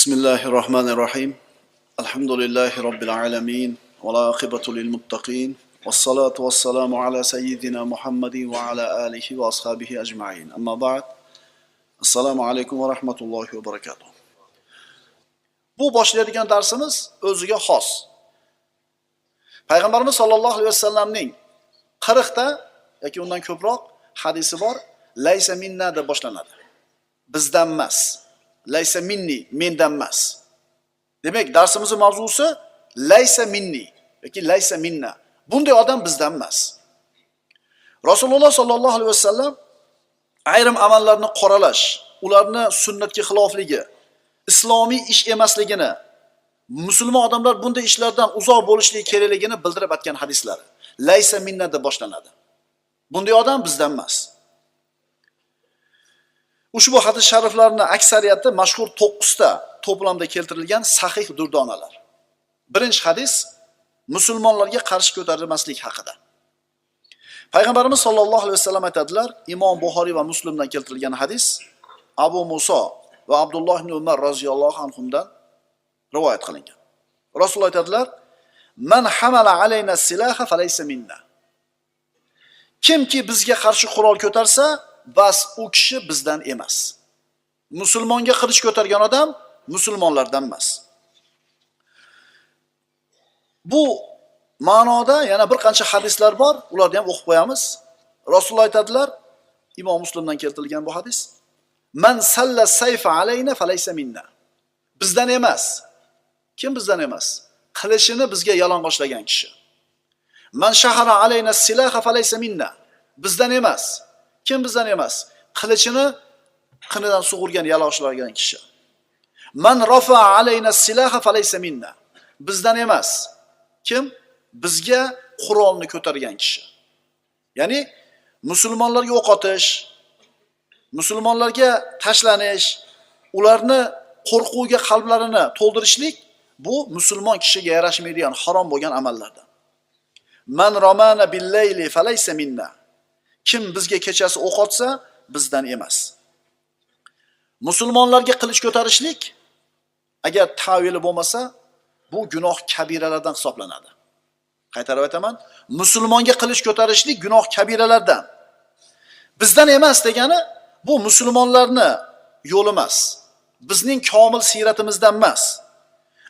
Bismillahirrahmanirrahim. Alhamdulillahi Rabbil alamin. Ve la akibatu lil muttaqin. Vessalatu vesselamu ala seyyidina Muhammedin ve ala alihi ve ashabihi ecma'in. Amma ba'd. Assalamu alaykum ve rahmetullahi ve berekatuh. Bu boshlaydigan darsimiz o'ziga xos. Payg'ambarimiz sollallohu alayhi vasallamning 40 ta yoki undan ko'proq hadisi bor. Laysa minna deb boshlanadi. Bizdan emas. Laysa minni, mendan emas. Demak, darsimizning mavzusi laysa minni yoki laysa minna. Bunday odam bizdan emas. Rasululloh sollallohu alayhi vasallam ayrim amallarni qoralash, ularni sunnatga xilofligi, islomiy ish emasligini, musulmon odamlar bunday ishlardan uzoq bo'lishligi kerakligini bildirib aytgan hadislari. Laysa minna deb boshlanadi. Bunday odam bizdan emas. Ushbu hadis shariflarning aksariyati mashhur 9 ta to'plamda keltirilgan sahih durdonalar. Birinchi hadis musulmonlarga qarshi ko'tarilmaslik haqida. Payg'ambarimiz sollallohu alayhi vasallam aytadilar, Imom Buxoriy va Muslimdan keltirilgan hadis Abu Muso va Abdulloh ibn Umar roziyallohu anhumdan rivoyat qilingan. Rasululloh aytadilar, "Man hamala alayna silaha falaysa minna." Kimki bizga qarshi qurol ko'tarsa, bas u kishi bizdan emas. Musulmonga qilich ko'targan odam musulmonlardan emas. Bu ma'noda yana bir qancha hadislar bor, ularni ham o'qib qo'yamiz. Rasululloh aytadilar, Imom Muslimdan keltirilgan bu hadis, "Man salla sayfa alayna falaysa minna." Bizdan emas. Kim bizdan emas? Qilichini bizga yalang'ochlagan kishi. "Man shahara alayna silaha falaysa minna." Bizdan emas. Kim bizdan emas? Qilichini qinidan sug'urgan, yaloqlagan kishi. "Man rafa alayna silaha falaysa minna." Bizdan emas. Kim? Bizga qurolni ko'targan kishi. Ya'ni musulmonlarga o'q otish, musulmonlarga tashlanish, ularni qo'rquvga qalblarini to'ldirishlik bu musulmon kishiga yarashmaydigan harom bo'lgan amallardan. "Man ramana bil-layli falaysa minna." Kim bizga kechasi o'q otsa, bizdan emas. Musulmonlarga qilich ko'tarishlik agar ta'vili bo'lmasa, bu gunoh kabiralardan hisoblanadi. Qaytarib aytaman, musulmonga qilich ko'tarishlik gunoh kabiralardan. Bizdan emas degani bu musulmonlarni yo'li emas. Bizning komil siyratimizdan emas.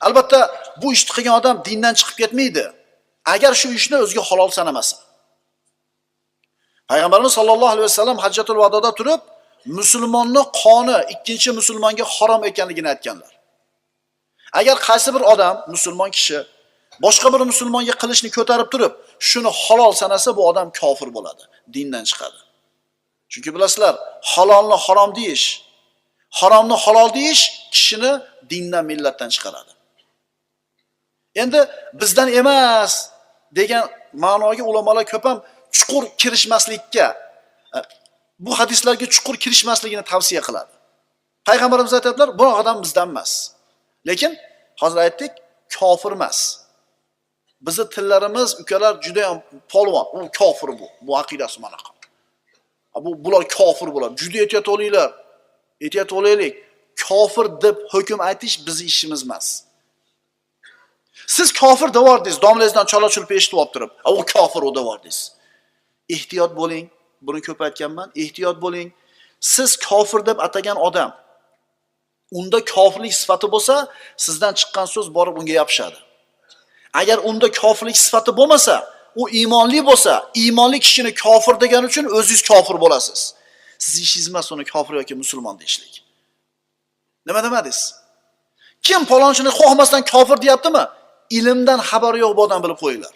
Albatta, bu ishni qilgan odam dindan chiqib ketmaydi, agar shu ishni o'ziga halol sanamasa. Payg'ambarimiz sollallohu alayhi vasallam Hajjatul Vadoda turib, musulmonning qoni ikkinchi musulmonga harom ekanligini aytganlar. Agar qaysi bir odam, musulmon kishi, boshqa bir musulmonga qilichni ko'tarib turib, shuni halol sanasa, bu odam kofir bo'ladi, dindan chiqadi. Chunki bilasizlar, halolni harom deyish, haromni halol deyish kishini dindan, millatdan chiqaradi. Endi bizdan emas degan ma'noga ulamolar ko'p ham chuqur kirishmaslikka, bu hadislarga chuqur kirishmasligini tavsiya qiladi. Payg'ambarimiz aytadilar, bu odam bizdan emas. Lekin hozir aytdik, kofir emas. Bizning tillarimiz, ukalar juda ham polvon, u kofir bu. Bu aqidasi mana qo. Bular kofir bo'ladi. Juda ehtiyot bo'linglar. Ehtiyot bo'laylik. Kofir deb hukm aytish bizning ishimiz emas. Siz kofir devordingiz, domlangizdan chala-chulpa eshitib o'tirib, u kofir u devordingiz. Ehtiyot bo'ling. Buni ko'p aytganman. Ehtiyot bo'ling. Siz kofir deb atagan odam unda kofirlik sifati bo'lsa, sizdan chiqqan so'z borib unga yopishadi. Agar unda kofirlik sifati bo'lmasa, u iymonli bo'lsa, iymonli kishini kofir degan uchun o'zingiz kofir bo'lasiz. Siz ishingiz emas uni kofir yoki musulmon deyishlik. Nima demadingiz? Kim palonchini xohlamasdan kofir deyaptimi? Ilmdan xabari yo'q bu odam bilib qo'yinglar.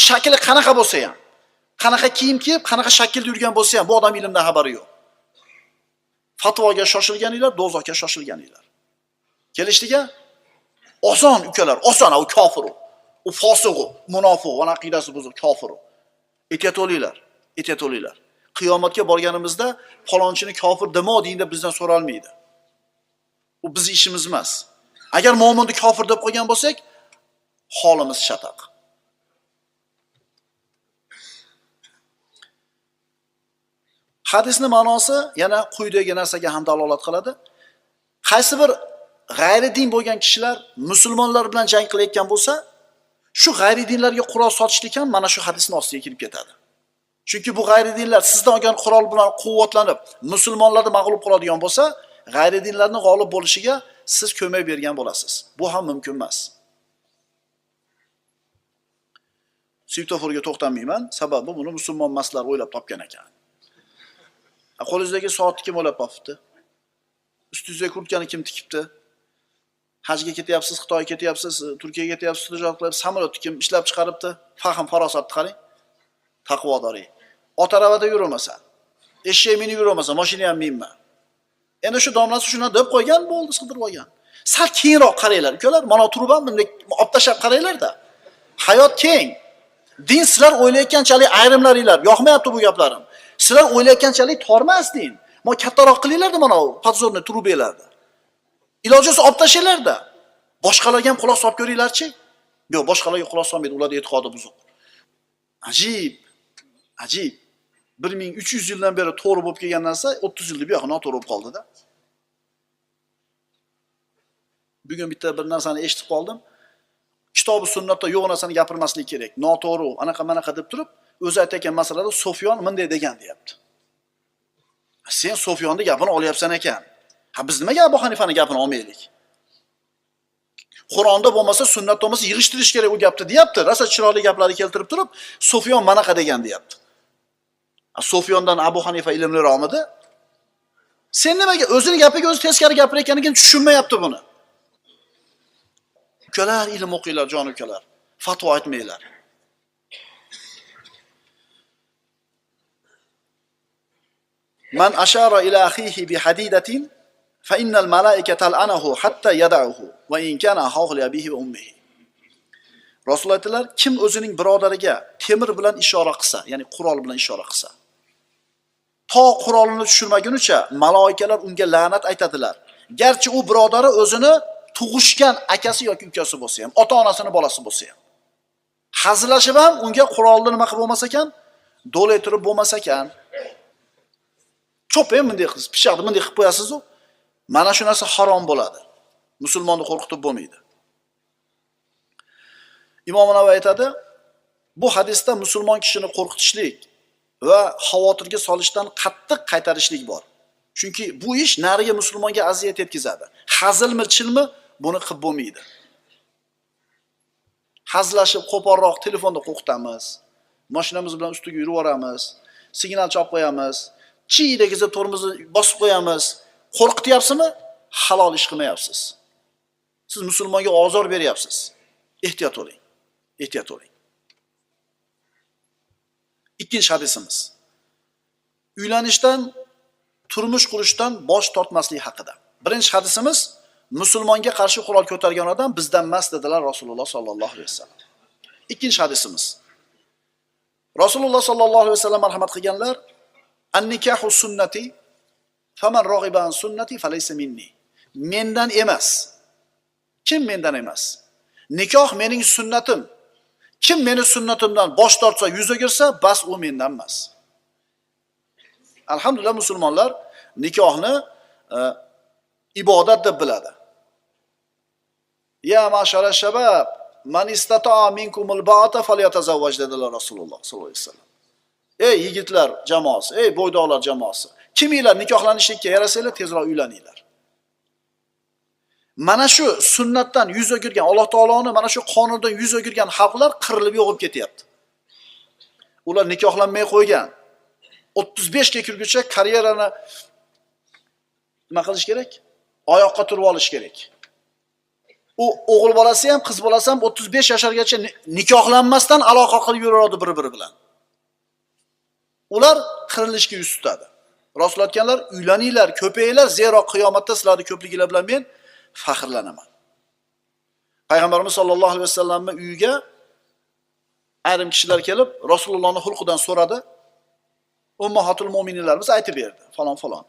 Shakli qanaqa bo'lsa ham, qanaqa kiyim kiyib, qanaqa shaklda yurgan bo'lsa ham, bu odam ilmdan xabari yo'q. Fatvoga shoshilganinglar, do'zaxga shoshilganinglar. Kelishdiga oson ukalar, oson, u kofir u. U fosiq u, munofiq, va aqidasi buzuq, kofir u. Ehtiyot bo'linglar, ehtiyot bo'linglar. Qiyomatga borganimizda palonchini kofir demo deyin deb bizdan so'ralmaydi. U bizning ishimiz emas. Agar mo'minni kofir deb qo'ygan bo'lsak, holimiz shataq. Hadisning ma'nosi yana quyidagi narsaga ham dalolat qiladi. Qaysi bir g'ayridin bo'lgan kishilar musulmonlar bilan jang qilayotgan bo'lsa, shu g'ayridinlarga qurol sotishlik ham mana shu hadisning ostiga kirib ketadi. Chunki bu g'ayridinlar sizdan olgan qurol bilan quvvatlanib, musulmonlarni mag'lub qiladigan bo'lsa, g'ayridinlarning g'olib bo'lishiga siz ko'mak bergan bo'lasiz. Bu ham mumkin emas. Svetoforga to'xtamayman, sababi buni musulmon emaslar o'ylab topgan ekan. Qo'lingizdagi soatni kim o'ylab topibdi? Ustingizga kurtkani kim tikibdi? Hajga ketyapsiz, Xitoyga ketyapsiz, Turkiyaga ketyapsiz, tijorat qilib, samolyotni kim ishlab chiqaribdi? Fahm farosatni qarang. Taqvodoring. Ot aravada yurmasan, eshak minib yurmasan, mashina ham minma. Endi shu domlasi shuna deb qo'ygan, bo'ldi, sig'dirib olgan. Sal keyinroq qaranglar, ukalar, mana turib ham bunday olib tashlab qaranglar-da. Hayot keng. Din sizlar o'ylayotganchalik ayrimlaringlar, yoqmayapti bu gaplarim. Sizlar o'ylayotganchalik tormas din. Mo kattaroq qilinglar-da mana bu podzorni trubelarda. Iloji bo'lsa olib tashlanglar-da. Boshqalarga ham quloq solib ko'ringlar-chi? Yo'q, boshqalarga quloq solmaydi, ularning e'tiqodi buzuq. Ajib. Ajib. 1300 yildan beri to'g'ri bo'lib kelgan narsa 30 yilda bu yoqqa noto'g'ri bo'lib qoldi-da. Bugun bitta bir narsani eshitib qoldim. Kitob-u sunnatda yo'q narsani gapirmaslik kerak. Noto'g'ri, anaqa deb turib, o'zi aytayotgan masalada Sufyon bunday degan deyapti. Sen Sufyonning gapini olyapsan ekan. Ha biz nimaga Abu Hanifaning gapini olmaylik? Qur'onda bo'lmasa, sunnatda bo'lmasa yig'ishtirish kerak u gapni deyapti. Rosa chiroyli gaplarni keltirib turib, Sufyon manaqa degan deyapti. Sufyondan Abu Hanifa ilmliroqmidi? Sen nimaga o'zining gapiga o'zi teskari gapirayotganligini tushunmayapti buni? Ukalar, ilm o'qinglar, jon ukalar. Fatvo aytmanglar. Man ashara ila akhihi bi hadidatin fa innal malaikata tal'anahu hatta yad'uhu va in kana hawli abihi va ummihi. Rasululloh aytdilar, kim o'zining birodariga temir bilan ishora qilsa, ya'ni qurol bilan ishora qilsa, to qurolini tushirmagunicha malaikalar unga la'nat aytadilar. Garchi u birodari o'zini tug'ishgan akasi yoki ukasi bo'lsa ham, ota-onasining bolasi bo'lsa ham. Hazillashib ham unga qurolni nima qilib bo'lmas ekan, do'laytirib bo'lmas ekan. Cho'p ham bunday qilib, pishaqni bunday qilib qo'yasiz-ku. Mana shu narsa harom bo'ladi. Musulmonni qo'rqitib bo'lmaydi. Imom Navoiy aytadi, bu hadisda musulmon kishini qo'rqitishlik va xavotirga solishdan qattiq qaytarishlik bor. Chunki bu ish nariga musulmonga aziyat yetkazadi. Hazilmi, chilmi buni qilib bo'lmaydi. Hazlashib qo'polroq telefonda qo'rqitamiz. Mashinamiz bilan ustiga yurib boramiz. Signal chop qo'yamiz. Chiydagiza tormozni bosib qo'yamiz. Qo'rqityapsizmi? Halol ish qilmayapsiz. Siz musulmonga ozor beryapsiz. Ehtiyot bo'ling. Ehtiyot bo'ling. Ikkinchi hadisimiz. Uylanishdan, turmush qurishdan bosh tortmaslik haqida. Birinchi hadisimiz, musulmonga qarshi qurol ko'targan odam bizdan emas dedilar Rasululloh sallallohu alayhi vasallam. Ikkinchi hadisimiz. Rasululloh sallallohu alayhi vasallam marhamat qilganlar, an-nikahu sunnati faman raghiba an sunnati falaysa minni. Mendan emas. Kim mendan emas? Nikoh mening sunnatim. Kim meni sunnatimdan bosh tortsa, yuz o'girsa, bas u mendan emas. Alhamdulillah musulmonlar nikohni ibodat deb biladi. Ya mashara shabab, man istata'a minkumul ba'ata falyatazawwaj dedilar Rasululloh sollallohu alayhi vasallam. Ey yigitlar jamoasi, ey bo'ydoqlar jamoasi, kiminglar nikohlanishlikka yarasanglar tezroq uylaninglar. Mana shu sunnatdan yuz o'girgan, Alloh taoloning mana shu qonundan yuz o'girgan xalqlar qirilib yo'qib ketyapti. Ular nikohlanmay qo'ygan. 35 ga kirguncha karyerani nima qilish kerak? Oyoqqa turib olish kerak. U o'g'il bolasi ham, qiz bolasi ham 35 yoshlargacha nikohlanmasdan aloqa qilib yuradi bir-biri bilan. Ular qirilishga yuz tutadi. Rasul aytganlar, uylaninglar, ko'payinglar, zero qiyomatda sizlarning ko'pliginglar bilan men faxrlanaman. Payg'ambarimiz sollallohu alayhi vasallamning uyiga ayrim kishilar kelib, Rasulullohning xulqidan so'radi. Ummahatul mu'minlarimiz aytib berdi, falon.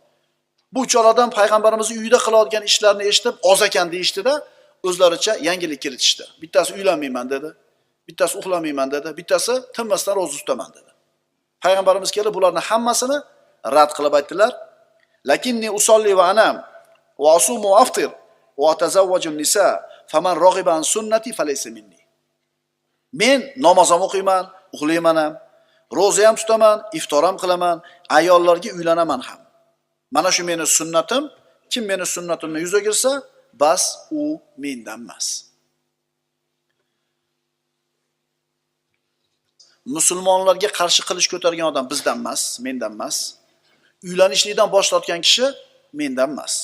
Bu uchaladan payg'ambarimizning uyida qiladigan ishlarni eshitib, oz ekan deyishdi-da, o'zlaricha yangilik kiritishdi. Bittasi uylanmayman dedi, bittasi uxlamayman dedi, bittasi tinmasdan ro'za tutaman dedi. Payg'ambarimiz kelib bularning hammasini rad qilib aytdilar. Lakinni usolli va anam va asumu aftir va atazawwajun nisa faman raghiba an sunnati falaysa minni. Men namoz ham o'qiyman, uxlayman ham, roza ham tutaman, iftor ham qilaman, ayollarga uylanaman ham. Mana shu meni sunnatim. Kim meni sunnatimni yuz o'girsa, bas u mendan emas. Musulmonlarga qarshi qilish ko'targan odam bizdan emas, mendan emas. Uylanishlikdan bosh tortgan kishi mendan emas.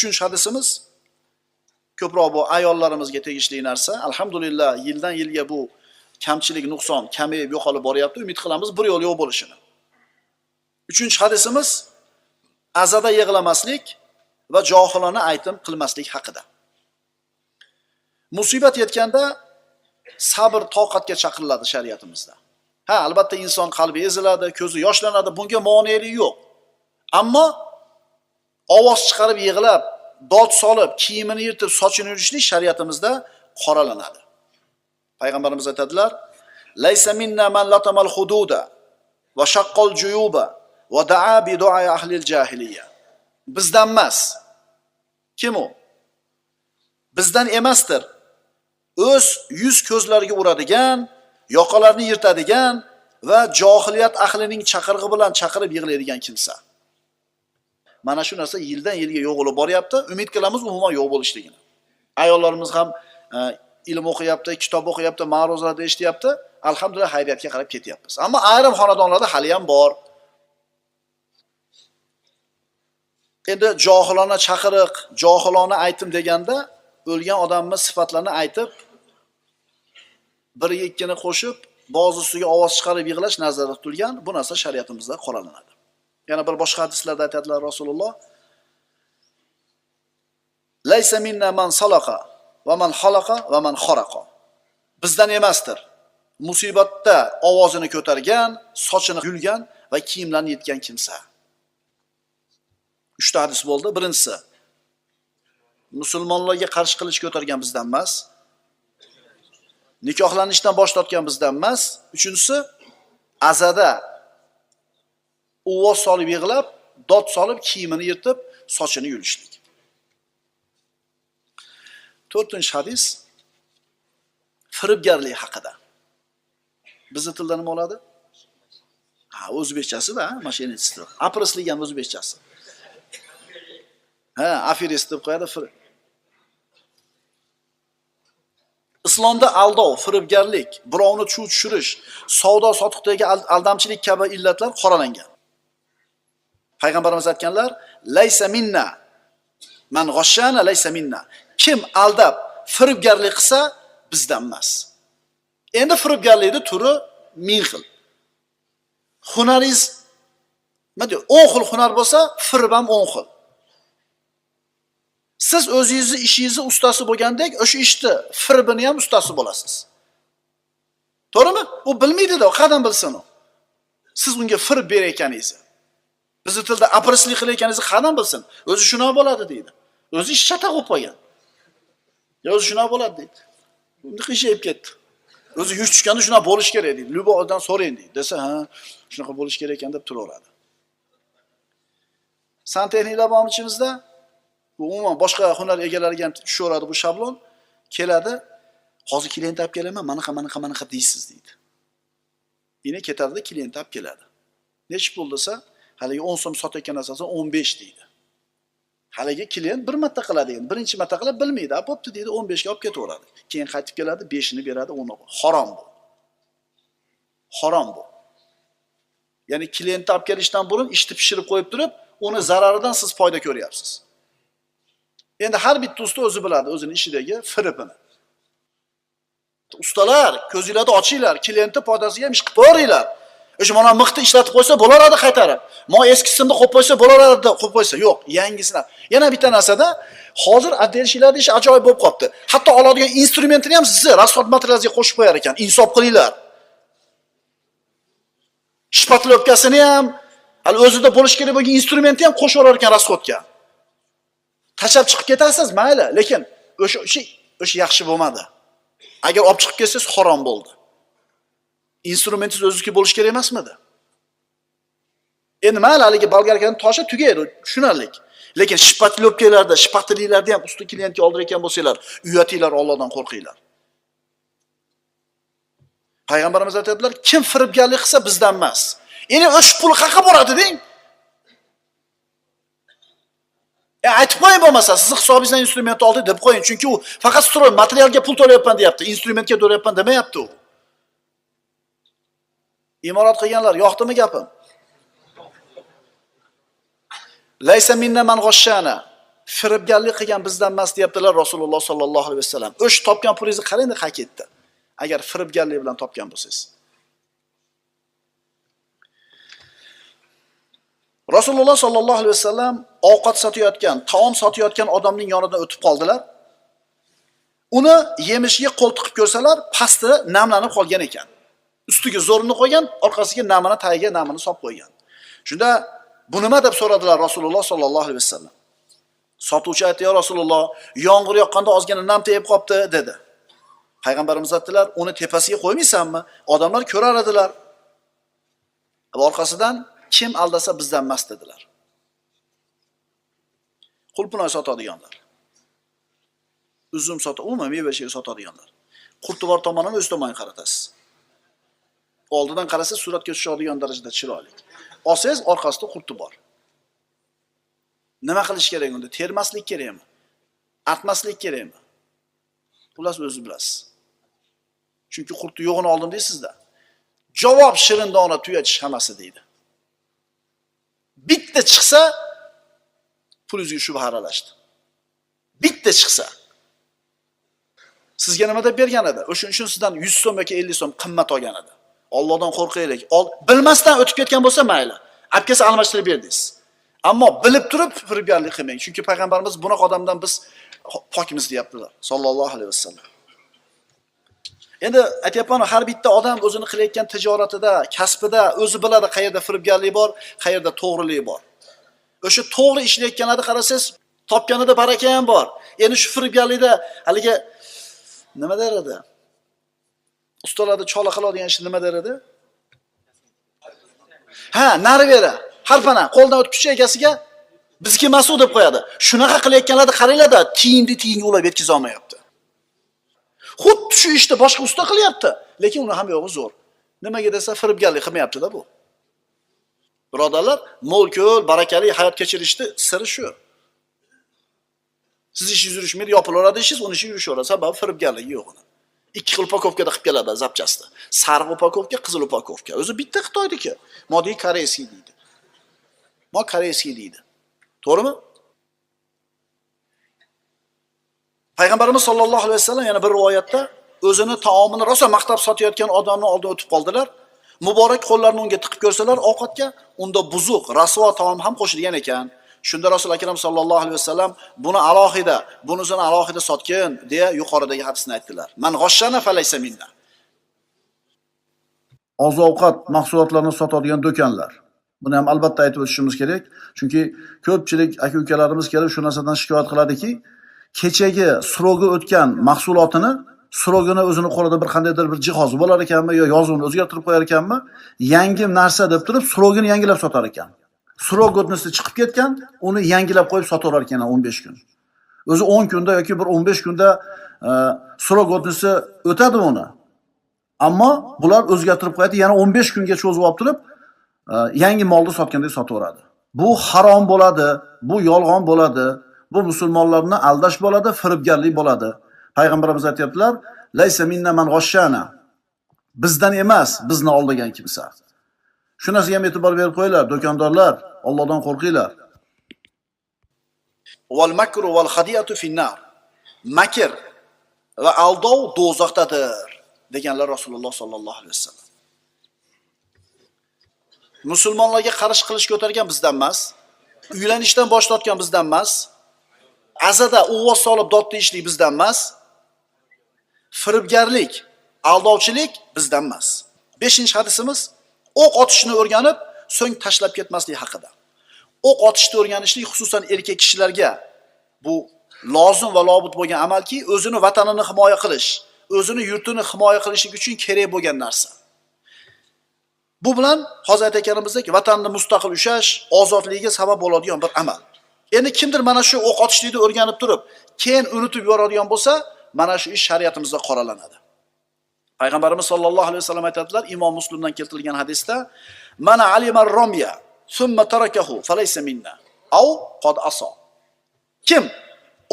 3-hadisimiz ko'proq bu ayollarimizga tegishli narsa. Alhamdulillah, yildan yilga bu kamchilik, nuqson kamayib yo'qolib boryapti. Umid qilamiz bir yo'l yo'q bo'lishini. 3-hadisimiz azada yig'lamaslik va johilona aytim qilmaslik haqida. Musibat yetganda sabr, toqatga chaqiriladi shariatimizda. Ha, albatta inson qalbi eziladi, ko'zi yoshlanadi, bunga monelik yo'q. Ammo ovoz chiqarib yig'lab, dod solib, kiyimini yirtib, sochini yurishlik shariatimizda qoralanadi. Payg'ambarimiz aytadilar: "Laysa minna man latamal hududa va shaqqal juyuba va da'a bi du'a ahli al-jahiliyya." Bizdan emas. Kim u? Bizdan emasdir. O'z yuz ko'zlariga uradigan, yoqalarni yirtadigan va johiliyat ahlining chaqirig'i bilan chaqirib yig'laydigan kimsa. Mana shu narsa yildan yilga yo'q bo'lib boryapti. Umid qilamiz umuman yo'q bo'lishligini. Ayollarimiz ham ilm o'qiyapti, kitob o'qiyapti, ma'ruzalarda eshityapti. Alhamdulillah xayriyatga qarab ketyapmiz. Ammo ayrim xonadonlarda hali ham bor. Endi johilona chaqiriq, johilona aytim deganda o'lgan odamning sifatlarini aytib, biriga ikkini qo'shib, ba'zisiga ovoz chiqarib yig'lash nazarda tutilgan. Bu narsa shariatimizda qoralanadi. Yana bir boshqa hadislarda aytadilar Rasululloh: "Laysa minna man salaqa va man halaqa va man kharaqa." Bizdan emasdir. Musibatda ovozini ko'targan, sochini yulgan va kiyimlarni yetgan kimsa. 3 hadis bo'ldi. Birinchisi, musulmonlarga qarshi qilish ko'targan bizdan emas. Nikohlanishdan bosh tortgan bizdan emas. 3-si, azada ovoz solib yig'lab, dod solib, kiyimini yirtib, sochini yulishlik. 4-hadis firibgarlik haqida. Bizning tilda nima bo'ladi? Ha, o'zbekchasi-da, mashinist. Aprislik ham o'zbekchasi. Ha, aferist deb qo'yadi. Islomda aldov, firibgarlik, birovni chuv tushirish, savdo sotiqdagi aldamchilik kabi illatlar qoralangan. Payg'ambarimiz aytganlar: "Laysa minna man g'ashshana laysa minna." Kim aldab, firibgarlik qilsa bizdan emas. Endi firibgarlikning turi ming xil. Hunaringiz, nima deydi? 10 xil hunar bo'lsa, firib ham 10 xil. Siz o'zingizni ishingizni ustasi bo'lgandek, o'sha ishni firibini ham ustasi bo'lasiz. To'g'rimi? U bilmaydi-da, qanday bilsin u? Siz unga firib berayotganingizni. Bizning tilda aprislik qilayotganingizni qanday bilsin? O'zi shunaqa bo'ladi deydi. O'zi ish chata qo'yib qo'ygan. O'zi shunaqa bo'ladi deydi. Uni qishayib ketdi. O'zi yush tushganda shunaqa bo'lish kerak deydi. Lubovdan so'rang deydi. Desa, ha, shunaqa bo'lish kerak ekan deb turaveradi. Santexniklar bormi ichimizda? Bu umuman boshqa hunar egalariga ham tushaveradi bu shablon. Keladi, hozir klient olib kelaman, mana deysiz deydi. Yine ketadi, klient olib keladi. Nechta pul desa, haligi 10 so'm sotayotgan narsasini 15 deydi. Haligi klient bir marta qiladi endi, birinchi marta qilib bilmaydi. Bo'pti deydi, 15 ga olib ketaveradi. Keyin qaytib keladi, 5 ni beradi, 10 ni. Harom bu. Harom bu. Ya'ni klient olib kelishdan burun ishni pishirib qo'yib turib, uni zararidan siz foyda ko'ryapsiz. Endi har bitta usta o'zi biladi, o'zining ishidagi firibini. Ustalar, ko'zinglarni ochinglar, klientni foydasiga ham ish qilib qo'yinglar. O'sha mana mixni ishlatib qo'ysa bo'laradi qaytarib. Mo eskisini qo'yib qo'ysa bo'laradi, qo'yib qo'ysa yo'q, yangisini. Yana bitta narsada, hozir addelchilarda ish ajoyib bo'lib qopti. Hatto oladigan instrumentini ham sizni rasxod materialiga qo'shib qo'yar ekan. Insof qilinglar. Shpatlovkasini ham, hali o'zida bo'lish kerak bo'lgan instrumentni ham qo'shib olar ekan rasxodga. Tashab chiqib ketasiz, mayli, lekin o'sha yaxshi bo'lmadi. Agar olib chiqib kelsangiz harom bo'ldi. Instrumentingiz o'ziniki bo'lish kerak emasmidi? Endi mayli haligi bolgarkaning toshi tugaydi, tushunarli. Lekin shipatlovkalarda, shipatlilarda ham usti klientga oldirayotgan bo'lsanglar, uyatinglar, Allohdan qo'rqinglar. Payg'ambarimiz aytadilar, kim firibgarlik qilsa bizdan emas. Endi o'sha pul qayerga boradi deng? Aytib qo'ying bo'lmasa, siz hisobingizdan instrument oldi deb qo'ying, chunki u faqat stroy materialga pul to'layapman deyapti, instrumentga to'layapman demayapti u. Imorat qilganlar, yoqdimi gapim? Laysa minna man g'ashshana. Firibgarlik qilgan bizdan emas deyaptilar Rasululloh sallallohu alayhi vasallam. O'sha topgan pulingizni qarang, qayerga ketdi? Agar firibgarlik bilan topgan bo'lsangiz. Rasululloh sallallohu alayhi vasallam ovqat sotayotgan, taom sotayotgan odamning yonidan o'tib qoldilar. Uni yemishiga qo'l tiqib ko'rsalar, pasti namlanib qolgan ekan. Ustiga zo'rini qo'ygan, orqasiga namini tagiga namini solib qo'ygan. Shunda bu nima deb so'radilar Rasululloh sallallohu alayhi vasallam. Sotuvchi aytdi: "Ya Rasululloh, yomg'ir yoqqanda ozgina nam tegib qopti" dedi. Payg'ambarimiz aytdilar: "Uni tepasiga qo'ymaysanmi? Odamlar ko'rar edilar." Orqasidan kim aldasa bizdan emas dedilar. Qulpinoy sotadiganlar. Uzum umuman meva-cheva sotadiganlar. Qurtuvor tomonini o'z tomoniga qaratasiz. Oldidan qarasa suratga tushadigan darajada chiroyli. Olsangiz orqasida qurti bor. Nima qilish kerak unda? Termaslik kerakmi? Artmaslik kerakmi? Xullas o'zingiz bilasiz. Chunki qurti yo'g'ini oldim deysizda. Javob shirin dona tuyatish hammasi deydi. Bitta chiqsa pulingizga shubha aralashdi. Bitta chiqsa sizga nima deb bergan edi? O'shuning uchun sizdan 100 so'm yoki 50 so'm qimmat olgan edi. Allohdan qo'rqaylik. Bilmasdan o'tib ketgan bo'lsa mayli. Apkasi almashtirib berdingiz. Ammo bilib turib firibgarlik qilmang. Chunki payg'ambarimiz bunaqa odamdan biz pokmiz deyaptilar sallallohu alayhi vasallam. Endi aytayapman, har bitta odam o'zini qilayotgan tijoratida, kasbida o'zi biladi qayerda firibgarlik bor, qayerda to'g'rilik bor. O'sha to'g'ri ishlayotganlarni qarasangiz, topganida baraka ham bor. Endi shu firibgarlikda haligi nima der edi? Ustalarda chola qiladigan ish nima der edi? Ha, nari bera. Harpana qo'ldan o'tkizchi egasiga bizga mas'ul deb qo'yadi. Shunaqa qilayotganlarni qaranglar-da, tiyinga ulab yetkiza olmayapti. Xuddi shu ishni boshqa usta qilyapti, lekin uni ham yo'g'i zo'r. Nimaga desa, firibgarlik qilmayapti-da bu. Birodarlar, mo'l-ko'l, barakali hayot kechirishni siri shu. Siz ishingiz yurishmaydi, yopilaveradi ishingiz, uni ishi yurishaveradi. Sababi firibgarlik yo'q uni. Ikki xil upakovkada qilib keladi zapchasti. Sariq upakovka, qizil upakovka. O'zi bitta Xitoyniki. Moddiy koreyskiy deydi. Koreyskiy deydi. To'g'rimi? Payg'ambarimiz sollallohu alayhi vasallam yana bir rivoyatda o'zini taomini rosa maqtab sotayotgan odamning oldiga o'tib qoldilar. Muborak qo'llarini unga tiqib ko'rsalar ovqatga, unda buzuq, rasvo taom ham qo'shilgan ekan. Shunda Rasul akram sollallohu alayhi vasallam buni alohida, bunisini alohida sotgin deya yuqoridagi hadisni aytdilar. Man g'ashshana falaysa minna. Oziq-ovqat mahsulotlarini sotadigan do'konlar. Buni ham albatta aytib o'tishimiz kerak, chunki ko'pchilik aka-ukalarimiz kelib shu narsadan shikoyat qiladiki, kechagi srogi o'tgan mahsulotini, srogini o'zini qo'lida bir qandaydir bir jihoz bo'lar ekanmi yo yozuvni o'zgartirib qo'yar ekanmi, yangi narsa deb turib srogini yangilab sotar ekan. Srog o'tnisi chiqib ketgan, uni yangilab qo'yib sotaverar ekan 15 kun. O'zi 10 kunda yoki bir 15 kunda srog o'tnisi o'tadi uni. Ammo bular o'zgartirib qo'yadi, yana 15 kunga cho'zib olib turib, yangi molni sotgandek sotaveradi. Bu harom bo'ladi, bu yolg'on bo'ladi. Bu musulmonlarni aldash bo'ladi, firibgarlik bo'ladi. Payg'ambarimiz aytibdilar: "Laysa minna man g'ashshana." Bizdan emas, bizni oldigan kimsa. Shu narsaga ham e'tibor berib qo'yinglar, do'kondorlar, Allohdan qo'rqinglar. Wal makru wal khadiyatu fin-nar. Makr va aldov do'zaxdadir deganlar Rasululloh sallallohu alayhi vasallam. Musulmonlarga qarshi qilish ko'targan bizdan emas, uylanishdan bosh tortgan bizdan emas. Azada uvoz solib dod deyishlik bizdan emas. Firibgarlik, aldovchilik bizdan emas. 5-hadisimiz o'q otishni o'rganib, so'ng tashlab ketmaslik haqida. O'q otishni o'rganishlik xususan erkak kishilarga bu lozim va lobut bo'lgan amalki, o'zini vatanini himoya qilish, o'zini yurtini himoya qilishlik uchun kerak bo'lgan narsa. Bu bilan hozir aytganimizdek vatanni mustaqil ushlash, ozodligiga sabab bo'ladigan bir amal. Endi kimdir mana shu o'q otishlikni o'rganib turib, keyin unutib yuboradigan bo'lsa, mana shu ish shariatimizda qoralanadi. Payg'ambarimiz sollallohu alayhi vasallam aytadilar, Imom Muslimdan keltirilgan hadisda, "Man alima ar-ramya thumma tarakahu falaysa minna, aw qad asa." Kim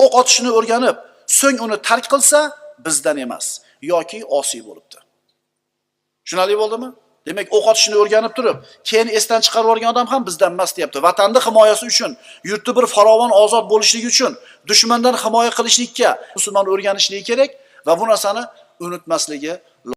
o'q otishni o'rganib, so'ng uni tark qilsa, bizdan emas yoki osiy bo'libdi. Tushunarli bo'ldimi? Demak, o'q otishni o'rganib turib, keyin esdan chiqarib yuborgan odam ham bizdan emas deyapti. Vatanning himoyasi uchun, yurtni bir farovon ozod bo'lishligi uchun, dushmandan himoya qilishlikka musulmon o'rganishligi kerak va bu narsani unutmasligi